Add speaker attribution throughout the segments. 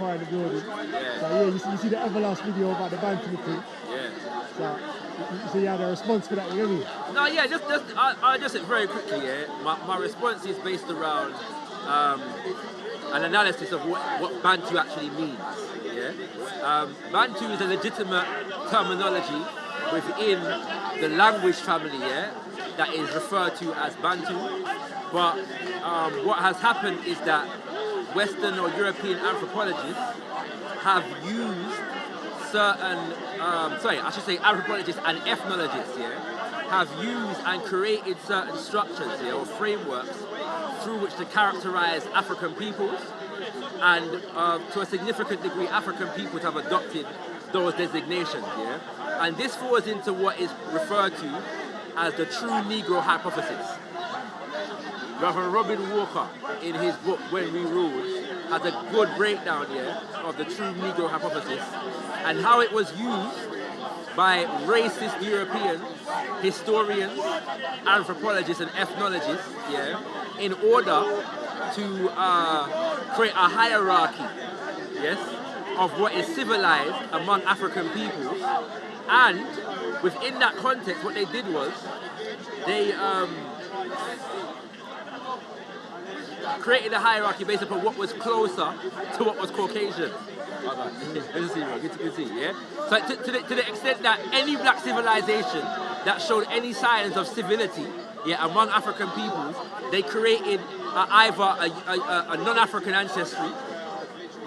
Speaker 1: fire in the building.
Speaker 2: Yeah.
Speaker 1: So yeah, you see the Everlast video about the Bantu thing.
Speaker 2: Yeah.
Speaker 1: So you had a response for that, really?
Speaker 2: No, yeah, I just very quickly, yeah. My response is based around an analysis of what Bantu actually means. Yeah. Bantu is a legitimate terminology within the language family, yeah, that is referred to as Bantu. But what has happened is that Western or European anthropologists have used certain, anthropologists and ethnologists, yeah, have used and created certain structures, yeah, or frameworks through which to characterize African peoples, and to a significant degree, African peoples have adopted those designations, yeah. And this falls into what is referred to as the true Negro hypothesis. Reverend Robin Walker, in his book When We Ruled, has a good breakdown here of the true Negro hypothesis and how it was used by racist Europeans, historians, anthropologists and ethnologists, yeah, in order to create a hierarchy, yes, of what is civilized among African peoples. And within that context, what they did was they created a hierarchy based upon what was closer to what was Caucasian. Good to see, bro. Good to see, yeah? So to the extent that any black civilization that showed any signs of civility, yeah, among African peoples, they created either a non-African ancestry,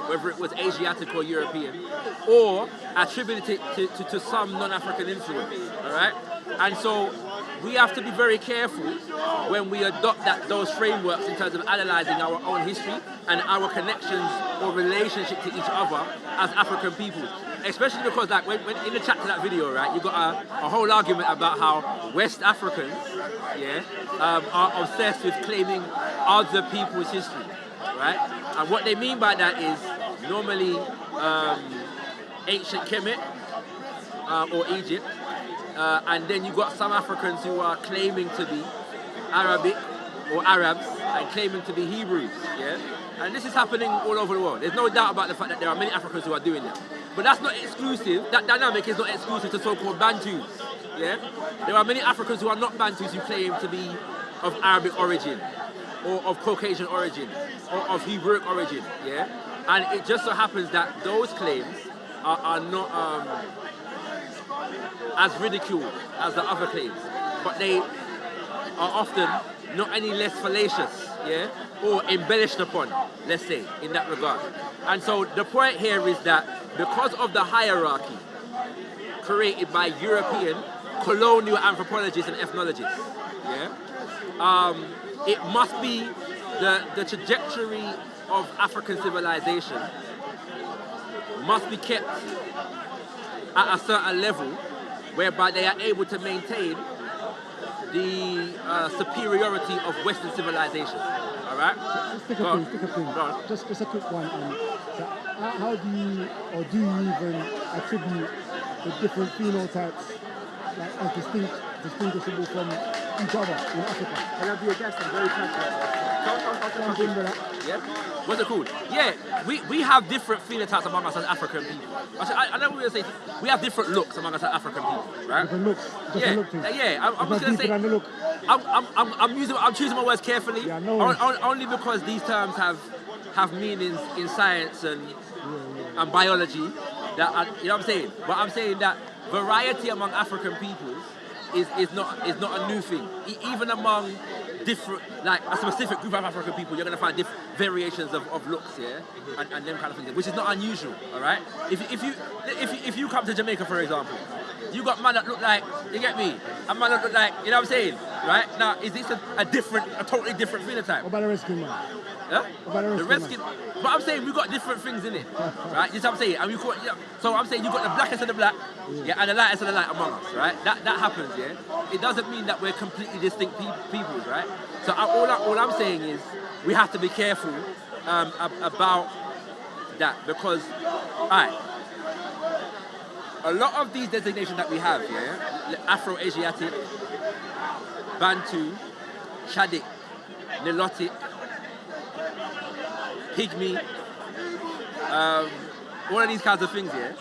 Speaker 2: whether it was Asiatic or European, or attributed it to some non-African influence, all right? And so we have to be very careful when we adopt those frameworks in terms of analysing our own history and our connections or relationship to each other as African people. Especially because, like, when in the chat to that video, right, you got a whole argument about how West Africans, yeah, are obsessed with claiming other people's history, right? And what they mean by that is normally ancient Kemet or Egypt. And then you got some Africans who are claiming to be Arabic or Arabs and claiming to be Hebrews, yeah? And this is happening all over the world. There's no doubt about the fact that there are many Africans who are doing that. But that's not exclusive, that dynamic is not exclusive to so-called Bantus, yeah? There are many Africans who are not Bantus who claim to be of Arabic origin, or of Caucasian origin, or of Hebrewic origin, yeah? And it just so happens that those claims are not as ridiculed as the other claims, but they are often not any less fallacious, yeah, or embellished upon, let's say, in that regard. And so the point here is that because of the hierarchy created by European colonial anthropologists and ethnologists, yeah, it must be the trajectory of African civilization must be kept at a certain level whereby they are able to maintain the superiority of Western civilization. All right?
Speaker 1: Stick a pin. Just a quick one. So how do you even attribute the different phenotypes like, as distinguishable from each other in Africa?
Speaker 3: Can I be a guest? I'm very passionate.
Speaker 2: Yeah. What's it called? Yeah, we have different phenotypes among us as African people. I know what we're saying. We have different looks among us as African people, right?
Speaker 1: Different looks.
Speaker 2: I'm just gonna say. I'm choosing my words carefully.
Speaker 1: Yeah, no
Speaker 2: only because these terms have meanings in science and biology. That you know what I'm saying. But I'm saying that variety among African peoples is not a new thing. Even among different, like a specific group of African people, you're gonna find different variations of looks, yeah, and them kind of things, which is not unusual. All right. If you come to Jamaica, for example, you got man that look like, you get me, a man that look like, you know what I'm saying, right? Now, is this a totally different phenotype?
Speaker 1: What about the Redskin man?
Speaker 2: Yeah?
Speaker 1: What about the
Speaker 2: Redskin? But I'm saying we got different things in it, right? You know what I'm saying? And we call it, yeah. So I'm saying you got the blackest of the black, yeah, and the lightest of the light among us, right? That happens, yeah. It doesn't mean that we're completely distinct peoples, right? So all I'm saying is we have to be careful about that because, all right, a lot of these designations that we have, yeah, Afro-Asiatic, Bantu, Chadic, Nilotic, Pygmy, all of these kinds of things here.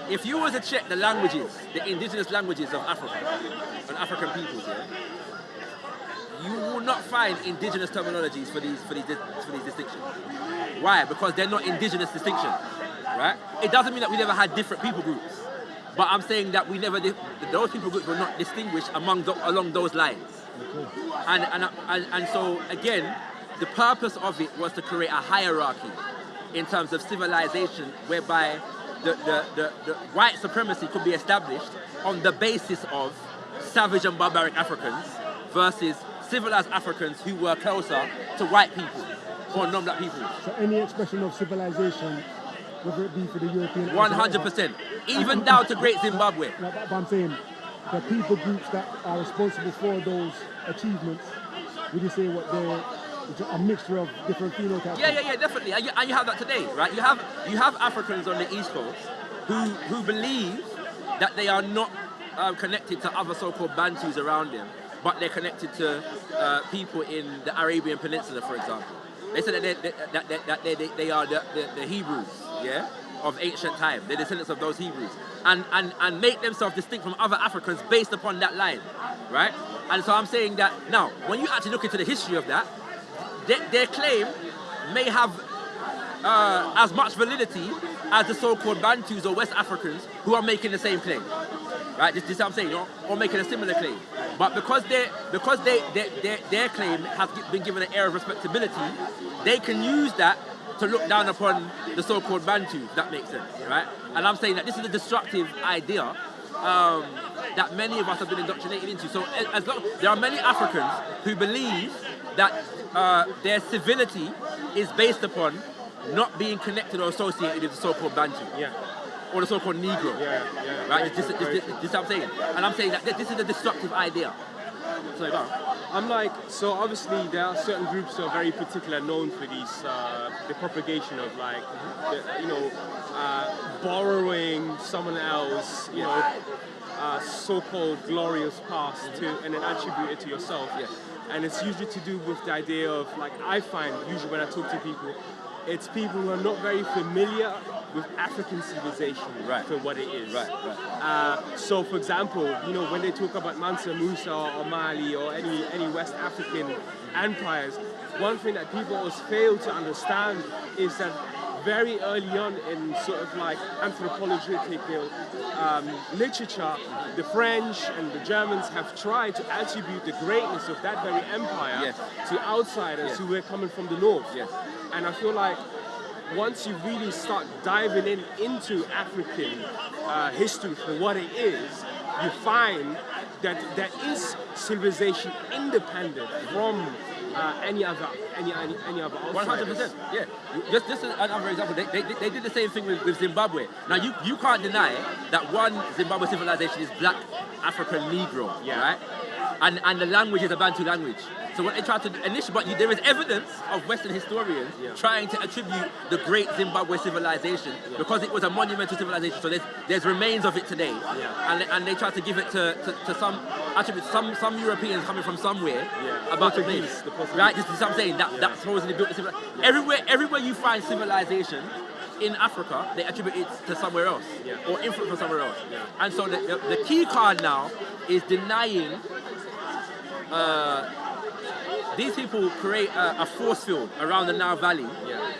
Speaker 2: If you were to check the languages, the indigenous languages of Africa and African peoples here, you will not find indigenous terminologies for these distinctions. Why? Because they're not indigenous distinctions, right? It doesn't mean that we never had different people groups, but I'm saying that those people groups were not distinguished along those lines. And so again, the purpose of it was to create a hierarchy in terms of civilization, whereby the white supremacy could be established on the basis of savage and barbaric Africans versus civilized Africans who were closer to white people or non-black people.
Speaker 1: So any expression of civilization, whether it be for the European...
Speaker 2: 100%. Even down to Great Zimbabwe.
Speaker 1: But I'm saying, the people groups that are responsible for those achievements, would you say what it's a mixture of different phenotypes?
Speaker 2: Yeah, definitely. And you have that today, right? You have Africans on the East Coast who believe that they are not connected to other so-called Bantus around them, but they're connected to people in the Arabian Peninsula, for example. They say that they are the Hebrews, yeah, of ancient time. They're descendants of those Hebrews, and make themselves distinct from other Africans based upon that line, right? And so I'm saying that now, when you actually look into the history of that, their claim may have as much validity as the so-called Bantus or West Africans who are making the same claim, right? This is what I'm saying, or making a similar claim. But because their claim has been given an air of respectability, they can use that to look down upon the so-called Bantu, if that makes sense, right? And I'm saying that this is a destructive idea that many of us have been indoctrinated into. So there are many Africans who believe that their civility is based upon not being connected or associated with the so-called Bantu.
Speaker 3: Yeah.
Speaker 2: Or the so-called Negro.
Speaker 3: Yeah.
Speaker 2: Right? This is what I'm saying. And I'm saying that this is a destructive idea. So go on.
Speaker 3: I'm like, so obviously there are certain groups who are very particular known for these, the propagation of like, borrowing someone else, so-called glorious past and then attribute it to yourself.
Speaker 2: Yeah.
Speaker 3: And it's usually to do with the idea of, like, I find usually when I talk to people, it's people who are not very familiar with African civilization for what it is.
Speaker 2: Right.
Speaker 3: So, for example, when they talk about Mansa Musa or Mali or any West African empires, one thing that people always fail to understand is that very early on in sort of like anthropological literature, the French and the Germans have tried to attribute the greatness of that very empire to outsiders who were coming from the north.
Speaker 2: Yes.
Speaker 3: And I feel like once you really start diving into African history for what it is, you find that there is civilization independent from any other outsiders.
Speaker 2: 100%. Yeah. Just another example. They did the same thing with Zimbabwe. Now you can't deny that one Zimbabwe civilization is black, African, Negro, right? And the language is a Bantu language. So when they try to initially, but there is evidence of Western historians trying to attribute the great Zimbabwe civilization because it was a monumental civilization. So there's remains of it today, and they try to give it to some attribute some Europeans coming from somewhere about the place. Right? This is what I'm saying. That supposedly built the civilization. Everywhere you find civilization in Africa, they attribute it to somewhere else or influence from somewhere else. And so the key card now is denying. These people create a force field around the Nile Valley.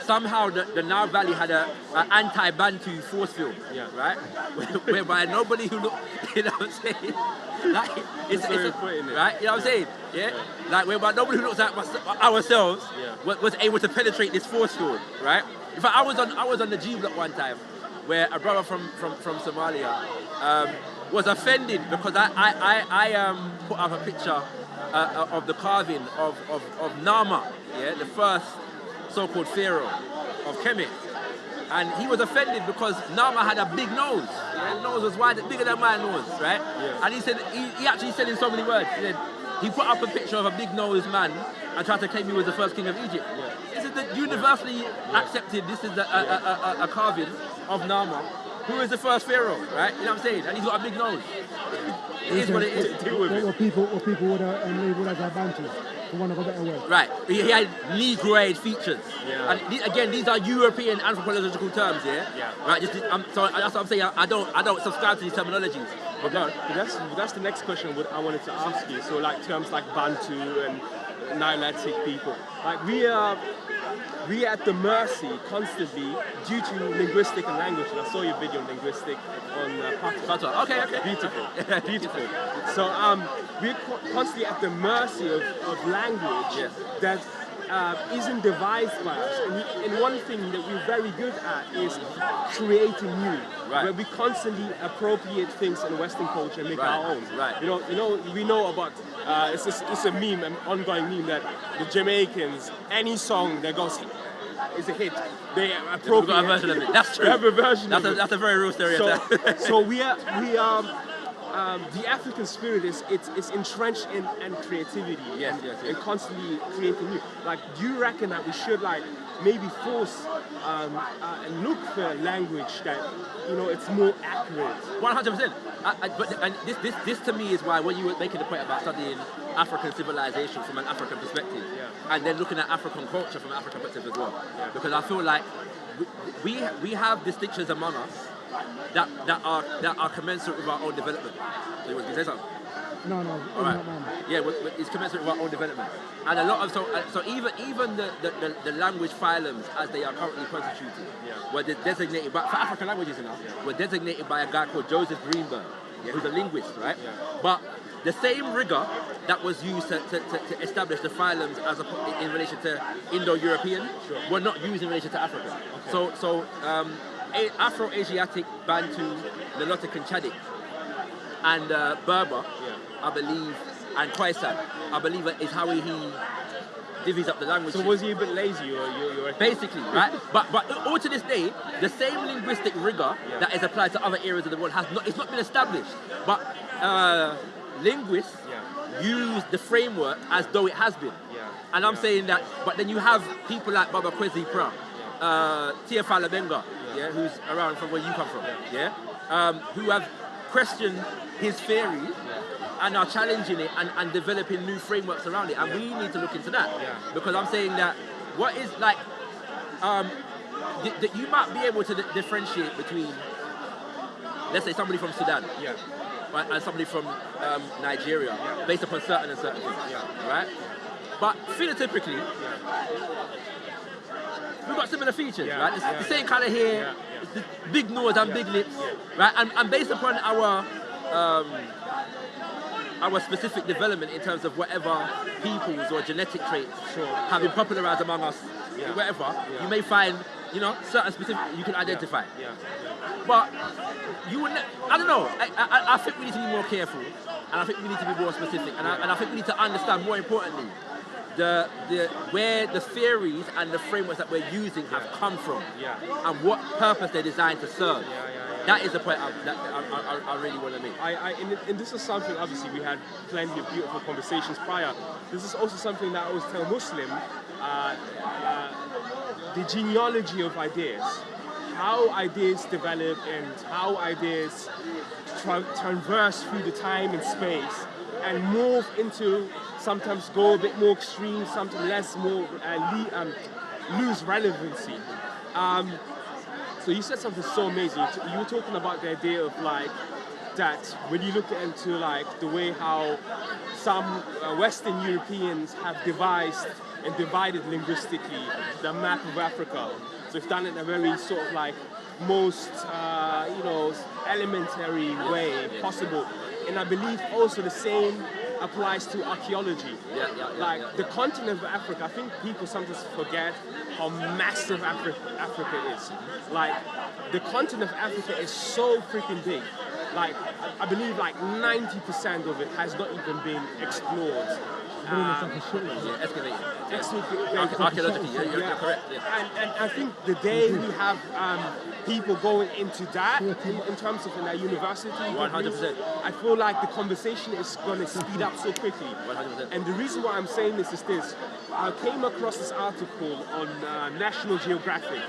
Speaker 2: Somehow the Nile Valley had an anti-Bantu force field, right? Whereby nobody who looked, you know what I'm saying? Like, it's right? You know what I'm saying? Yeah? Like, whereby nobody who looks at ourselves was able to penetrate this force field, right? In fact, I was on the G Block one time where a brother from Somalia was offended because I put up a picture of the carving of Nama, the first so-called pharaoh of Kemet. And he was offended because Nama had a big nose. His nose was wide, bigger than my nose, right? And he said, he actually said in so many words, he put up a picture of a big-nosed man and tried to claim he was the first king of Egypt. This is the universally accepted, this is a carving of Nama, who is the first pharaoh, right? You know what I'm saying? And he's got a big nose. It is what it is.
Speaker 1: What people would label as a Bantu. for one of a better word.
Speaker 2: Right. He had Negroid features.
Speaker 3: Yeah.
Speaker 2: And again, these are European anthropological terms, yeah?
Speaker 3: Yeah.
Speaker 2: Right. So that's what I'm saying. I don't subscribe to these terminologies. But no.
Speaker 3: That's the next question I wanted to ask you. So like terms like Bantu and Nilotic people, like we are at the mercy constantly due to linguistic and language. And I saw your video on linguistic on Patois.
Speaker 2: Okay.
Speaker 3: Beautiful. So we're constantly at the mercy of language that isn't devised by us. And one thing that we're very good at is creating new.
Speaker 2: Right.
Speaker 3: Where we constantly appropriate things in Western culture and make our own.
Speaker 2: Right.
Speaker 3: We know about it's a meme, an ongoing meme that the Jamaicans, any song that goes is a hit, they appropriate.
Speaker 2: We've got a version of it. That's true.
Speaker 3: We have a version of it.
Speaker 2: That's a very real stereotype.
Speaker 3: So we are the African spirit is entrenched in creativity and constantly creating new. Like, do you reckon that we should like maybe force and look for language that it's more accurate?
Speaker 2: 100%. And this to me is why when you were making the point about studying African civilization from an African perspective, and then looking at African culture from an African perspective as well, because I feel like we have distinctions among us that are commensurate with our own development. So you want to say something?
Speaker 1: No,
Speaker 2: all right. Yeah, it's commensurate with our own development, and a lot of so even the language phylums as they are currently constituted, were designated by, for African languages enough, were designated by a guy called Joseph Greenberg, who's a linguist, right? But the same rigor that was used to establish the phylums in relation to Indo-European were not used in relation to Africa. Okay. So Afro-Asiatic, Bantu, Nilotic and Chadic, and Berber, I believe, and Khoisan, I believe is how he divvies up the language.
Speaker 3: So was he a bit lazy, or you
Speaker 2: basically, right? But all to this day, the same linguistic rigor that is applied to other areas of the world it's not been established. But linguists use the framework as though it has been. And I'm saying that, but then you have people like Baba Kwesi Pra, Tia Falabenga, who's around from where you come from, who have questioned his theory and are challenging it and developing new frameworks around it. And we need to look into that. Because I'm saying that what is like, that you might be able to differentiate between, let's say, somebody from Sudan and somebody from Nigeria based upon certain things, right? But phenotypically, we've got similar features, right? It's the same kind of hair, it's the big nose and big lips, right? And based upon our specific development in terms of whatever peoples or genetic traits have been popularized among us, whatever, you may find, certain specific you can identify. But you wouldn't. I don't know. I think we need to be more careful, and I think we need to be more specific, and I think we need to understand, more importantly, where the theories and the frameworks that we're using have come from, and what purpose they're designed to serve. That is the point I really want to make.
Speaker 3: And this is something, obviously, we had plenty of beautiful conversations prior. This is also something that I always tell Muslim, the genealogy of ideas. How ideas develop and how ideas traverse through the time and space and morph into, sometimes go a bit more extreme, sometimes less, lose relevancy. So you said something so amazing. You were talking about the idea of like that when you look into like the way how some Western Europeans have devised and divided linguistically the map of Africa. So it's done it in a very sort of like most elementary way possible. And I believe also the same applies to archaeology. Like the continent of Africa, I think people sometimes forget how massive Africa is. Like the continent of Africa is so freaking big. Like I believe like 90% of it has not even been explored.
Speaker 2: Excavated.
Speaker 3: Archaeologically,
Speaker 2: you're correct.
Speaker 3: And I think the day we have people going into that in terms of in our university,
Speaker 2: 100%.
Speaker 3: I feel like the conversation is going to speed up so quickly.
Speaker 2: 100%.
Speaker 3: And the reason why I'm saying this is this. I came across this article on National Geographic,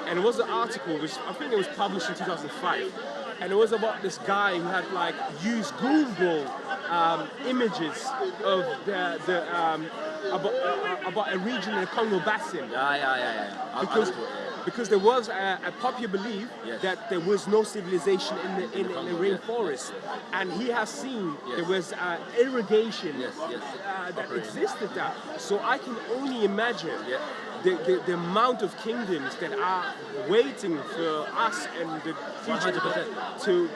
Speaker 3: and it was an article which I think it was published in 2005. And it was about this guy who had like used Google images of about a region in the Congo Basin.
Speaker 2: Yeah.
Speaker 3: Because there was a popular belief
Speaker 2: Yes.
Speaker 3: that there was no civilization in the
Speaker 2: Congo,
Speaker 3: rainforest, and he has seen there was irrigation
Speaker 2: Yes.
Speaker 3: that
Speaker 2: Operating.
Speaker 3: existed there. So I can only imagine
Speaker 2: Yeah.
Speaker 3: the amount of kingdoms that are waiting for us and the future
Speaker 2: 100%.
Speaker 3: to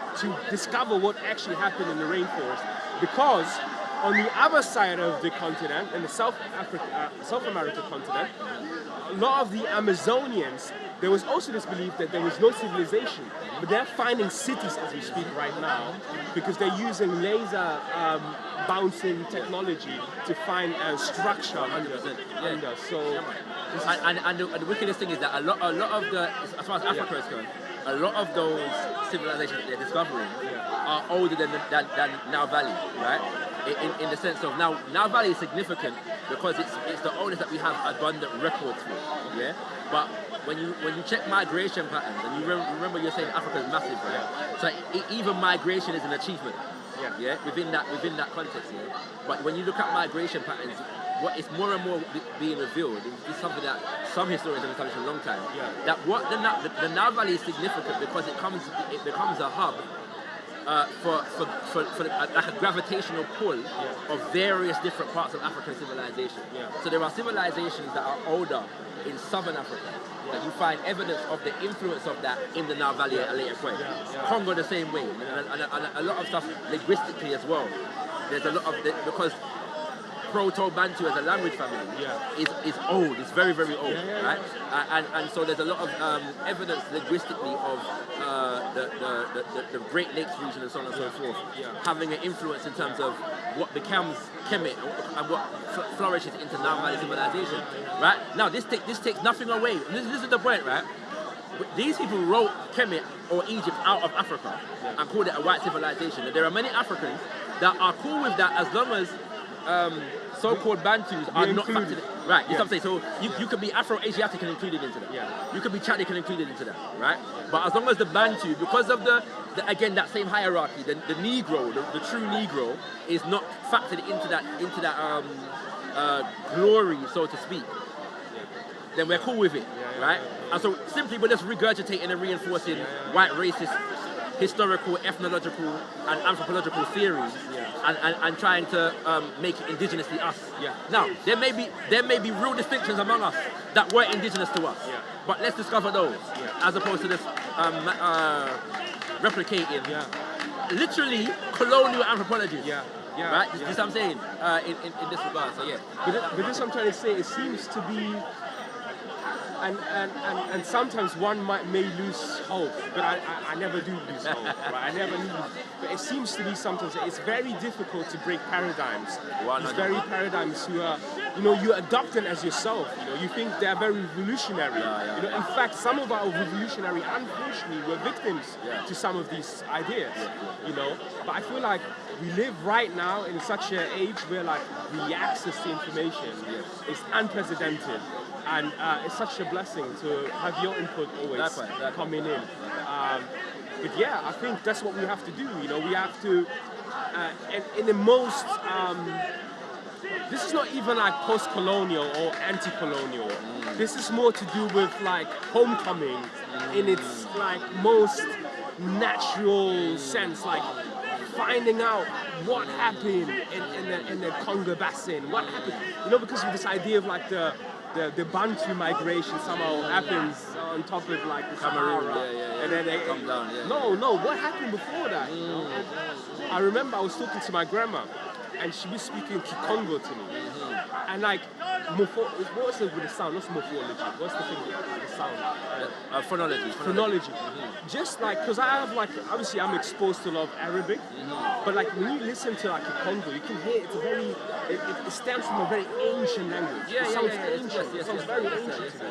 Speaker 3: discover what actually happened in the rainforest. Because on the other side of the continent, in the South America continent, a lot of the Amazonians, there was also this belief that there was no civilization, but they're finding cities as we speak right now because they're using laser bouncing technology to find a structure under. So,
Speaker 2: And the wickedest thing is that a lot of the, as far as Africa is concerned, a lot of those civilizations that they're discovering are older than Nile Valley, right? In the sense of Nile Valley is significant because it's the oldest that we have abundant records for, yeah. But when you check migration patterns, and you remember you're saying Africa is massive, right? So even migration is an achievement, yeah, within that context, yeah. But when you look at migration patterns, what is more and more being revealed is something that some historians have established for a long time. That what the Nile Valley is significant because it becomes a hub for like a gravitational pull of various different parts of African civilization. So there are civilizations that are older in southern Africa. That you find evidence of the influence of that in the Nile Valley at a later point. Congo the same way, and a lot of stuff linguistically as well. There's a lot of because Proto-Bantu as a language family is old, it's very, very old, right? And so there's a lot of evidence linguistically of the Great Lakes region and so on and so forth, having an influence in terms of what becomes Kemet and what flourishes into Nile Valley civilization, right? Now this takes nothing away. This is the point, right? These people wrote Kemet or Egypt out of Africa and called it a white civilization. And there are many Africans that are cool with that as long as so-called Bantus are not factored in. Right, you know what I'm saying? So you could be Afro-Asiatic and included into that. You could be Chadic and included into that, right? But as long as the Bantu, because of the again, that same hierarchy, the Negro, the true Negro, is not factored into that glory, so to speak, then we're cool with it, right? And so simply we're just regurgitating and reinforcing white racist historical, ethnological, and anthropological theories, and trying to make it indigenously us. Now, there may be real distinctions among us that were indigenous to us, but let's discover those, as opposed to this replicating literally colonial anthropology. Right? This is what I'm saying in this regard. So
Speaker 3: But this I'm trying to say, it seems to be. And sometimes one may lose hope, but I never do lose hope, right? I never lose. But it seems to be sometimes it's very difficult to break paradigms. These very paradigms who are, you adopt them as yourself. You think they're very revolutionary. In fact, some of our revolutionary, unfortunately, were victims to some of these ideas. But I feel like we live right now in such an age where the access to information is unprecedented. And it's such a blessing to have your input always coming in. But I think that's what we have to do. We have to, in the most, this is not even like post-colonial or anti-colonial. This is more to do with homecoming in its most natural sense, finding out what happened in the Congo Basin, what happened, because of this idea of the Bantu migration somehow happens on top of the
Speaker 2: Cameroon,
Speaker 3: Sahara, and then they
Speaker 2: come down.
Speaker 3: No, what happened before that? I remember I was talking to my grandma, and she was speaking Kikongo to me, and what's it with the sound? What's morphology? What's the thing with the sound?
Speaker 2: Phonology.
Speaker 3: Phonology. Just because I have obviously I'm exposed to a lot of Arabic, but when you listen to Kikongo, you can hear it's it stems from a very ancient language. It sounds ancient. It sounds very ancient to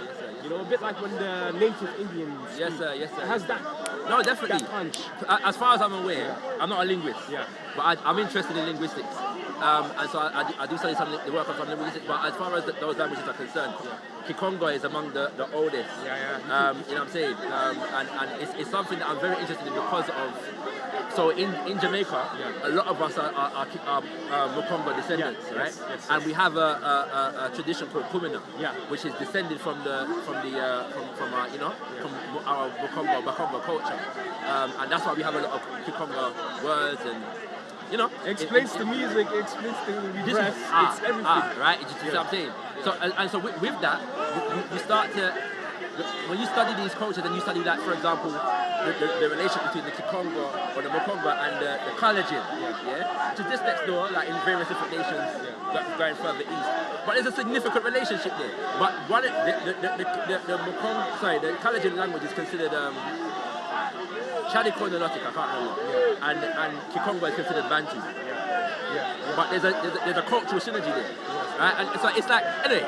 Speaker 3: me. A bit like when the native Indians speak. It has that.
Speaker 2: No, definitely.
Speaker 3: That punch.
Speaker 2: As far as I'm aware, I'm not a linguist, but I'm interested in linguistics. And so I do study some of the work of some linguistics, but as far as those languages are concerned, Kikongo is among the oldest. You know what I'm saying? And it's something that I'm very interested in because of. So in Jamaica, a lot of us are Mukongo descendants, right?
Speaker 3: Yes.
Speaker 2: And we have a tradition called Kumina, which is descended from our Mukongo Bakongo culture, and that's why we have a lot of Kikongo words and. You know,
Speaker 3: Explains the music, explains the dress, it's everything.
Speaker 2: Right? You see what I'm saying? So, and so with that, we start to, when you study these cultures and you study that, for example, the relationship between the Kikongo or the Mokongo and the Caucasian, which is just next door, like in various different nations going further east. But there's a significant relationship there. But one, the Mokongo, the Caucasian language is considered Chadi Koinonotic, I can't remember. And Kikongo is considered Bantu. But there's a cultural synergy there. Right? And so it's like, anyway,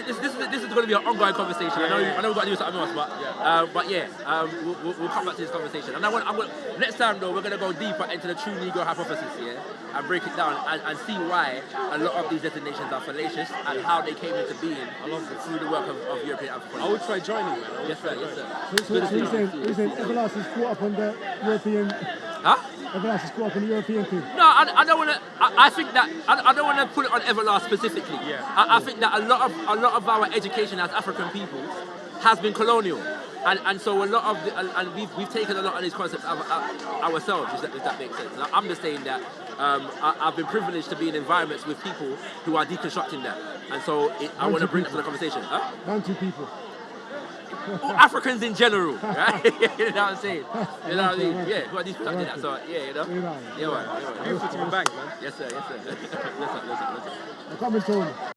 Speaker 2: this is going to be an ongoing conversation. I know we've got to do something else, but we'll come back to this conversation. And next time though, we're going to go deeper into the true Negro hypothesis here and break it down and see why a lot of these designations are fallacious and how they came into being through the work of European anthropology.
Speaker 3: I would try joining, man.
Speaker 2: Yes, sir.
Speaker 1: So you're saying Everlast is caught up on the European...
Speaker 2: Huh?
Speaker 1: Everlast is caught up on the European thing?
Speaker 2: No, I don't want to. I think that I don't want to put it on Everlast specifically. I think that a lot of our education as African peoples has been colonial, and so a lot of and we've taken a lot of these concepts ourselves. If that makes sense. I'm just saying that I've been privileged to be in environments with people who are deconstructing that, and so I want to bring that to the conversation. Huh?
Speaker 1: Bantu people.
Speaker 2: Africans in general, right? You know what I'm saying? You know what I mean? Yeah, who are these people that do that? So, yeah, man.
Speaker 3: Beautiful to be back, man.
Speaker 2: Yes, sir. Yes, sir. Listen.
Speaker 1: Come and tell me.